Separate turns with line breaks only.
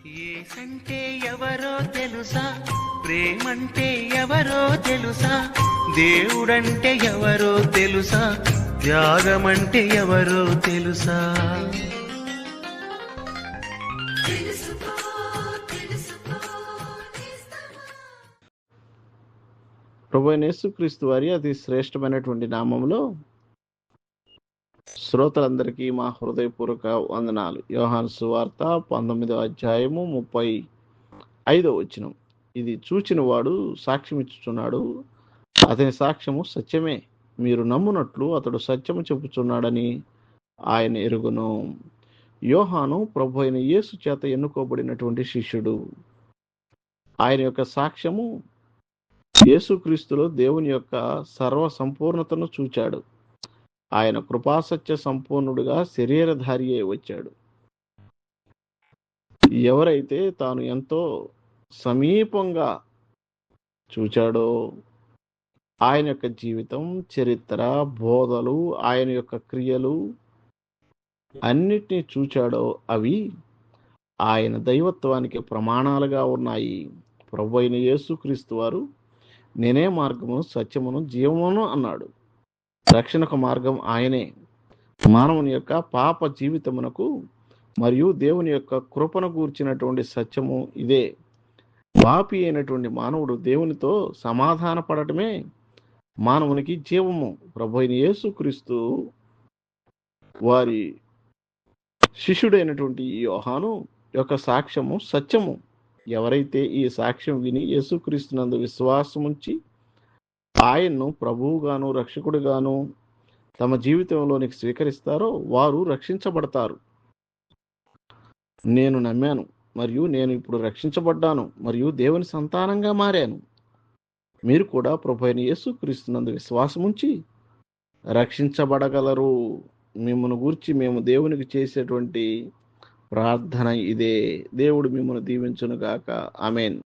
ఏసంటే ఎవరో తెలుసా, ప్రేమంటే ఎవరో తెలుసా, దేవుడంటే ఎవరో తెలుసా, త్యాగమంటే ఎవరో తెలుసా.
ప్రభువైన యేసుక్రీస్తు వారి అతి శ్రేష్టమైనటువంటి నామంలో శ్రోతలందరికీ మా హృదయపూర్వక వందనాలు. యోహాను సువార్త 19వ అధ్యాయము 35వ వచనం. ఇది చూచిన వాడు సాక్ష్యం ఇచ్చుచున్నాడు, అతని సాక్ష్యము సత్యమే, మీరు నమ్మునట్లు అతడు సత్యము చెప్పుచున్నాడని ఆయన ఎరుగును. యోహాను ప్రభు అయిన యేసు చేత ఎన్నుకోబడినటువంటి శిష్యుడు. ఆయన యొక్క సాక్ష్యము యేసుక్రీస్తులో దేవుని యొక్క సర్వ సంపూర్ణతను చూచాడు. ఆయన కృపాసత్య సంపూర్ణుడుగా శరీరధారి అయి వచ్చాడు. ఎవరైతే తాను ఎంతో సమీపంగా చూచాడో ఆయన యొక్క జీవితం, చరిత్ర, బోధలు, ఆయన యొక్క క్రియలు అన్నిటినీ చూచాడో అవి ఆయన దైవత్వానికి ప్రమాణాలుగా ఉన్నాయి. ప్రభు అయిన యేసుక్రీస్తు వారు నేనే మార్గము, సత్యమును, జీవమును అన్నాడు. రక్షణకు మార్గం ఆయనే. మానవుని యొక్క పాప జీవితమునకు మరియు దేవుని యొక్క కృపను గూర్చినటువంటి సత్యము ఇదే. పాపి అయినటువంటి మానవుడు దేవునితో సమాధాన పడటమే మానవునికి జీవము. ప్రభు అయిన యేసుక్రీస్తు వారి శిష్యుడైనటువంటి యోహాను యొక్క సాక్ష్యము సత్యము. ఎవరైతే ఈ సాక్ష్యం విని యేసుక్రీస్తునందు విశ్వాసముంచి ఆయన్ను ప్రభువుగాను రక్షకుడిగాను తమ జీవితంలోనికి స్వీకరిస్తారో వారు రక్షించబడతారు. నేను నమ్మాను మరియు నేను ఇప్పుడు రక్షించబడ్డాను మరియు దేవుని సంతానంగా మారాను. మీరు కూడా ప్రభు అయిన యేసుక్రీస్తునందు విశ్వాసముంచి రక్షించబడగలరు. మిమ్మల్ని గూర్చి మేము దేవునికి చేసేటువంటి ప్రార్థన ఇదే. దేవుడు మిమ్మల్ని దీవించును గాక. ఆమేన్.